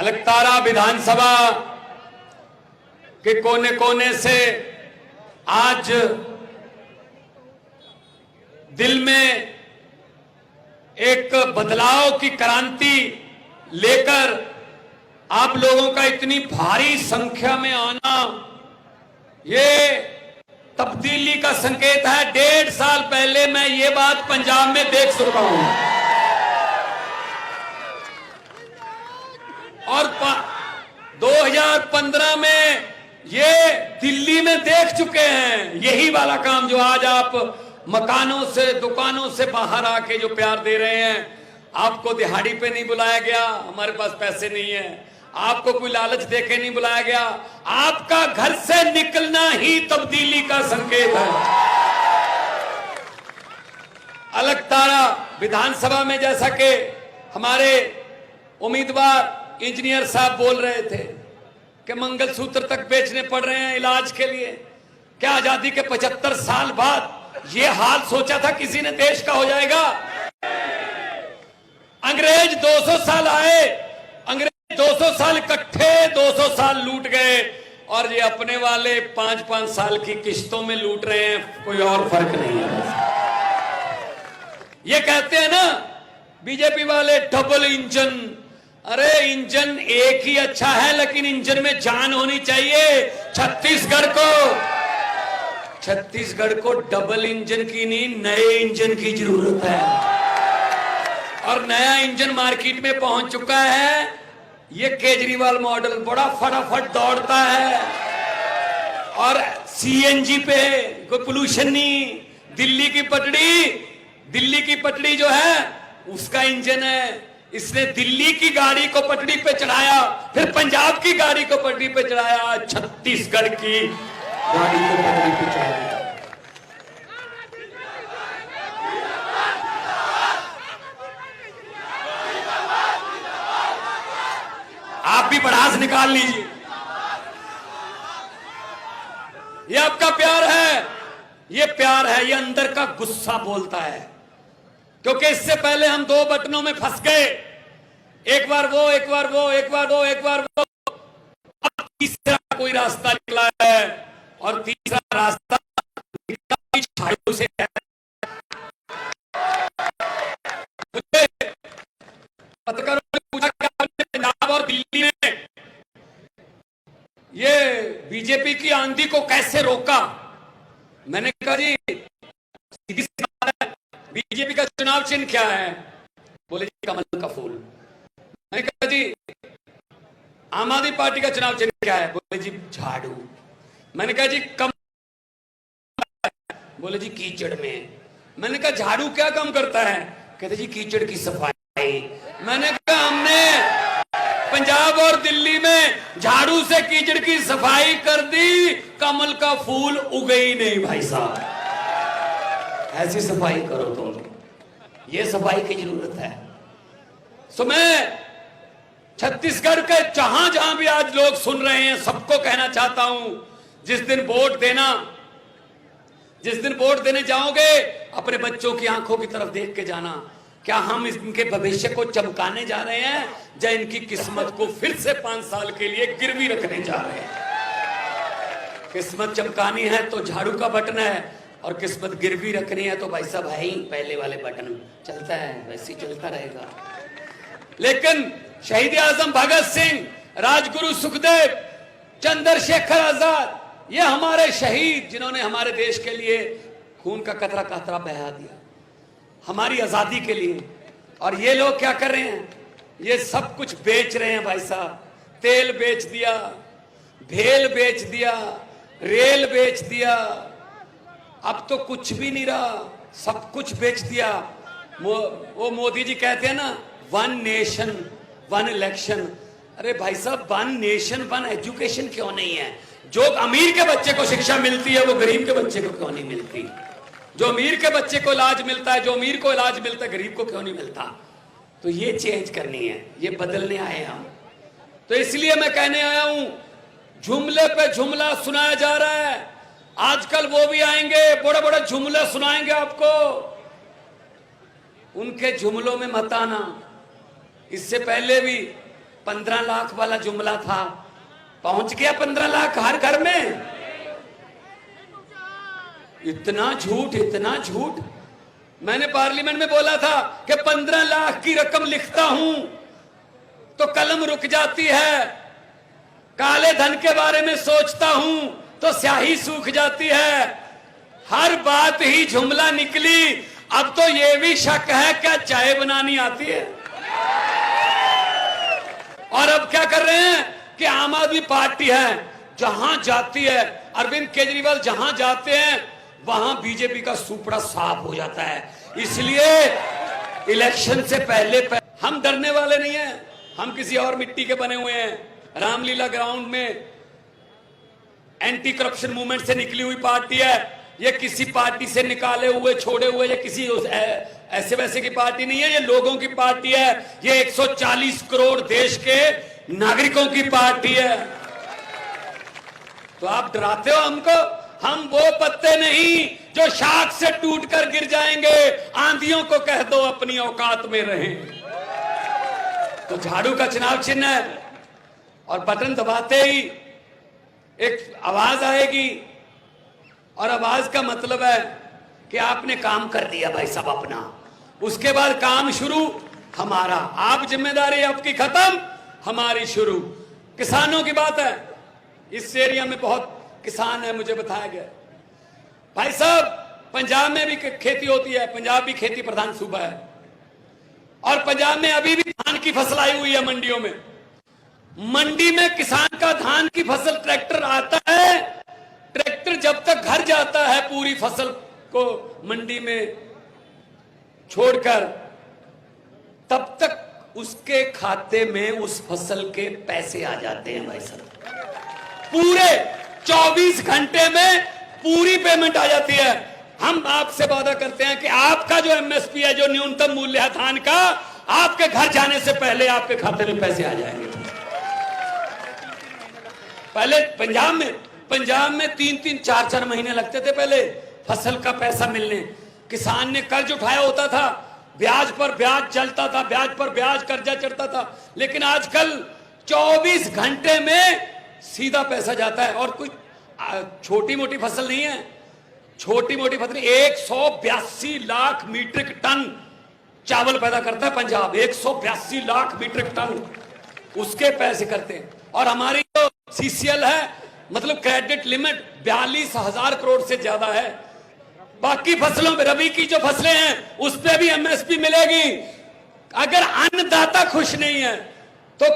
अलकतरा विधानसभा के कोने कोने से आज दिल में एक बदलाव की क्रांति लेकर आप लोगों का इतनी भारी संख्या में आना, ये तब्दीली का संकेत है। 1.5 साल पहले मैं ये बात पंजाब में देख चुका हूं और 2015 में ये दिल्ली में देख चुके हैं। यही वाला काम जो आज आप मकानों से, दुकानों से बाहर आके जो प्यार दे रहे हैं। आपको दिहाड़ी पे नहीं बुलाया गया, हमारे पास पैसे नहीं है। आपको कोई लालच देके नहीं बुलाया गया। आपका घर से निकलना ही तब्दीली का संकेत है। अलकतरा विधानसभा में जैसा कि हमारे उम्मीदवार इंजीनियर साहब बोल रहे थे कि मंगलसूत्र तक बेचने पड़ रहे हैं इलाज के लिए। क्या आजादी के 75 साल बाद ये हाल सोचा था किसी ने देश का हो जाएगा? अंग्रेज 200 साल आए, अंग्रेज 200 साल इकट्ठे 200 साल लूट गए और ये अपने वाले 5-5 साल की किश्तों में लूट रहे हैं। कोई और फर्क नहीं है। ये कहते हैं ना बीजेपी वाले डबल इंजन। अरे इंजन एक ही अच्छा है, लेकिन इंजन में जान होनी चाहिए। छत्तीसगढ़ को डबल इंजन की नहीं, नए इंजन की जरूरत है। और नया इंजन मार्केट में पहुंच चुका है। ये केजरीवाल मॉडल बड़ा फटाफट दौड़ता है और सीएनजी पे कोई पोल्यूशन नहीं। दिल्ली की पटड़ी जो है उसका इंजन है। इसने दिल्ली की गाड़ी को पटड़ी पे चढ़ाया, फिर पंजाब की गाड़ी को पटड़ी पे चढ़ाया, छत्तीसगढ़ की गाड़ी को पटड़ी पे चढ़ाया। आप भी भड़ास निकाल लीजिए। ये आपका प्यार है, ये प्यार है, ये अंदर का गुस्सा बोलता है। क्योंकि इससे पहले हम 2 बटनों में फंस गए। एक बार वो, एक बार वो, एक बार वो, एक बार वो। अब तीसरा कोई रास्ता निकला है और तीसरा रास्ता झाड़ू से है। मुझे पत्रकारों ने पूछा कि आपने पंजाब और दिल्ली में ये बीजेपी की आंधी को कैसे रोका? मैंने कहा जी सीधी सी बात है, बीजेपी का चुनाव चिन्ह क्या है? बोले जी कमल का फूल। मैंने कहा जी आम आदमी पार्टी का चुनाव चिन्ह क्या है? बोले जी झाड़ू। मैंने कहा जी कम, बोले जी कीचड़ में। मैंने कहा झाड़ू क्या कम करता है? कहते जी कीचड़ की सफाई। मैंने कहा हमने पंजाब और दिल्ली में झाड़ू से कीचड़ की सफाई कर दी, कमल का फूल उगे ही नहीं भाई साहब। ऐसी सफाई करो तुम, ये सफाई की जरूरत है। सो मैं छत्तीसगढ़ के जहां भी आज लोग सुन रहे हैं, सबको कहना चाहता हूं, जिस दिन वोट देने जाओगे अपने बच्चों की आंखों की तरफ देख के जाना। क्या हम इनके भविष्य को चमकाने जा रहे हैं या इनकी किस्मत को फिर से 5 साल के लिए गिरवी रखने जा रहे हैं? किस्मत चमकानी है तो झाड़ू का बटन है, और किस्मत गिरवी रखनी है तो भाई साहब भाई पहले वाले बटन चलता है, वैसे ही चलता रहेगा। लेकिन शहीद आजम भगत सिंह, राजगुरु सुखदेव, चंद्रशेखर आजाद, ये हमारे शहीद जिन्होंने हमारे देश के लिए खून का कतरा कतरा बहा दिया, हमारी आजादी के लिए। और ये लोग क्या कर रहे हैं? ये सब कुछ बेच रहे हैं भाई साहब। तेल बेच दिया, भेल बेच दिया, रेल बेच दिया, अब तो कुछ भी नहीं रहा, सब कुछ बेच दिया। वो मोदी जी कहते हैं ना 1 नेशन 1 इलेक्शन। अरे भाई साहब 1 नेशन 1 एजुकेशन क्यों नहीं है? जो अमीर के बच्चे को शिक्षा मिलती है वो गरीब के बच्चे को क्यों नहीं मिलती? जो अमीर के बच्चे को इलाज मिलता है, जो अमीर को इलाज मिलता है, गरीब को क्यों नहीं मिलता? तो ये चेंज करनी है, ये बदलने आए हम। तो इसलिए मैं कहने आया हूं, जुमले पे जुमला सुनाया जा रहा है। आजकल वो भी आएंगे, बड़े बड़े जुमले सुनाएंगे आपको, उनके जुमलों में मत आना। इससे पहले भी 15 लाख वाला जुमला था, पहुंच गया 15 लाख हर घर में। इतना झूठ, इतना झूठ। मैंने पार्लियामेंट में बोला था कि 15 लाख की रकम लिखता हूं तो कलम रुक जाती है, काले धन के बारे में सोचता हूं तो स्याही सूख जाती है। हर बात ही जुमला निकली। अब तो यह भी शक है क्या चाय बनानी आती है। और अब क्या कर रहे हैं कि आम आदमी पार्टी है, जहां जाती है, अरविंद केजरीवाल जहां जाते हैं वहां बीजेपी का सुपड़ा साफ हो जाता है। इसलिए इलेक्शन से पहले हम डरने वाले नहीं हैं। हम किसी और मिट्टी के बने हुए हैं। रामलीला ग्राउंड में एंटी करप्शन मूवमेंट से निकली हुई पार्टी है। ये किसी पार्टी से निकाले हुए, छोड़े हुए, या किसी ऐसे वैसे की पार्टी नहीं है। ये लोगों की पार्टी है। ये 140 करोड़ देश के नागरिकों की पार्टी है। तो आप डराते हो हमको? हम वो पत्ते नहीं जो शाख से टूटकर गिर जाएंगे। आंधियों को कह दो अपनी औकात में रहें। तो झाड़ू का चुनाव चिन्ह है और बटन दबाते ही एक आवाज आएगी, और आवाज का मतलब है कि आपने काम कर दिया भाई साहब अपना। उसके बाद काम शुरू हमारा। आप जिम्मेदारी आपकी खत्म, हमारी शुरू। किसानों की बात है। इस एरिया में बहुत किसान है, मुझे बताया गया। भाई साहब पंजाब में भी खेती होती है, पंजाब भी खेती प्रधान सूबा है, और पंजाब में अभी भी धान की फसल आई हुई है मंडियों में। मंडी में किसान का धान की फसल ट्रैक्टर आता है, ट्रैक्टर जब तक घर जाता है पूरी फसल को मंडी में छोड़कर, तब तक उसके खाते में उस फसल के पैसे आ जाते हैं भाई साहब। पूरे 24 घंटे में पूरी पेमेंट आ जाती है। हम आपसे वादा करते हैं कि आपका जो एमएसपी है, जो न्यूनतम मूल्य है धान का, आपके घर जाने से पहले आपके खाते में पैसे आ जाएंगे। पहले पंजाब में 3-3, 4-4 महीने लगते थे पहले फसल का पैसा मिलने। किसान ने कर्ज उठाया होता था, ब्याज पर ब्याज चलता था, ब्याज पर ब्याज कर्जा चढ़ता था। लेकिन आजकल 24 घंटे में सीधा पैसा जाता है। और कुछ छोटी मोटी फसल नहीं है, छोटी मोटी फसल 182 लाख मीट्रिक टन चावल पैदा करता है पंजाब। 182 लाख मीट्रिक टन उसके पैसे करते हैं। और हमारी जो सीसीएल है, मतलब क्रेडिट लिमिट 42,000 करोड़ से ज्यादा है। बाकी फसलों में, रबी की जो फसलें हैं उस पर भी एमएसपी मिलेगी। अगर अन्नदाता खुश नहीं है तो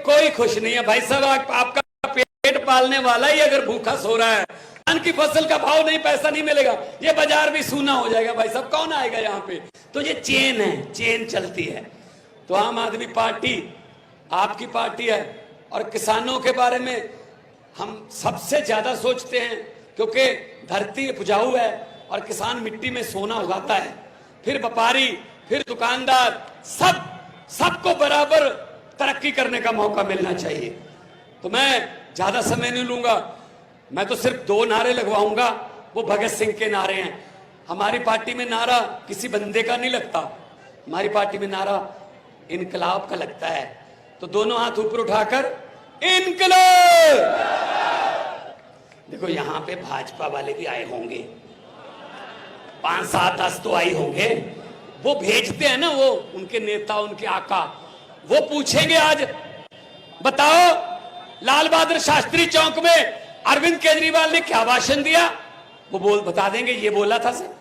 कोई खुश नहीं है भाई साहब। आपका पेट पालने वाला ही अगर भूखा सो रहा है, धान की फसल का भाव नहीं, पैसा नहीं मिलेगा, ये बाजार भी सूना हो जाएगा भाई साहब। कौन आएगा यहाँ पे? तो ये चेन है, चेन चलती है। तो आम आदमी पार्टी आपकी पार्टी है। और किसानों के बारे में हम सबसे ज्यादा सोचते हैं, क्योंकि धरती उपजाऊ है और किसान मिट्टी में सोना उगाता है। फिर व्यापारी, फिर दुकानदार, सबको बराबर तरक्की करने का मौका मिलना चाहिए। तो मैं ज्यादा समय नहीं लूंगा, मैं तो सिर्फ 2 नारे लगवाऊंगा। वो भगत सिंह के नारे हैं। हमारी पार्टी में नारा किसी बंदे का नहीं लगता, हमारी पार्टी में नारा इनकलाब का लगता है। तो दोनों हाथ ऊपर उठाकर इनकलाब। देखो यहां पे भाजपा वाले भी आए होंगे, 5-7-10 तो आए होंगे। वो भेजते हैं ना, वो उनके नेता, उनके आका, वो पूछेंगे आज बताओ लाल बहादुर शास्त्री चौक में अरविंद केजरीवाल ने क्या भाषण दिया। वो बता देंगे ये बोला था सर।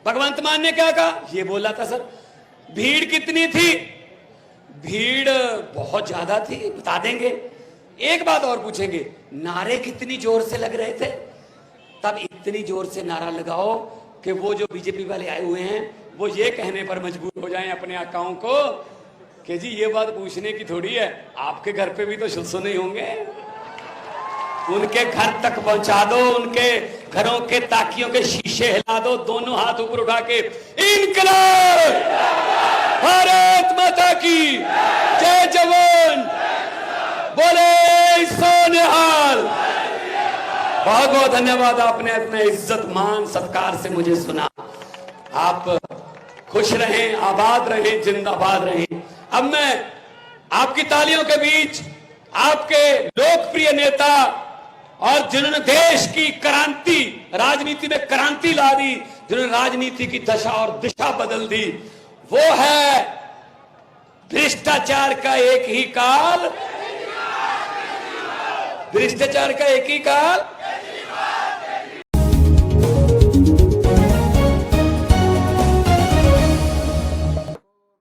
भगवंत मान ने क्या कहा, ये बोला था सर। भीड़ कितनी थी, भीड़ बहुत ज्यादा थी, बता देंगे। एक बात और पूछेंगे, नारे कितनी जोर से लग रहे थे। तब इतनी जोर से नारा लगाओ कि वो जो बीजेपी वाले आए हुए हैं वो ये कहने पर मजबूर हो जाएं अपने आकाओं को कि जी ये बात पूछने की थोड़ी है, आपके घर पे भी तो शुल्सो नहीं होंगे। उनके घर तक पहुंचा दो, उनके घरों के ताकियों के शीशे हिला दो, दोनों हाथ ऊपर उठा के इनकलाब, भारत माता की जय जवान, बोले सोनिहाल। बहुत बहुत धन्यवाद, आपने अपने इज्जत मान सत्कार से मुझे सुना। आप खुश रहें, आबाद रहें, जिंदाबाद रहें। अब मैं आपकी तालियों के बीच आपके लोकप्रिय नेता और जिन्होंने देश की क्रांति, राजनीति में क्रांति ला दी, जिन्होंने राजनीति की दशा और दिशा बदल दी, वो है भ्रष्टाचार का एक ही काल, भ्रष्टाचार का एक ही काल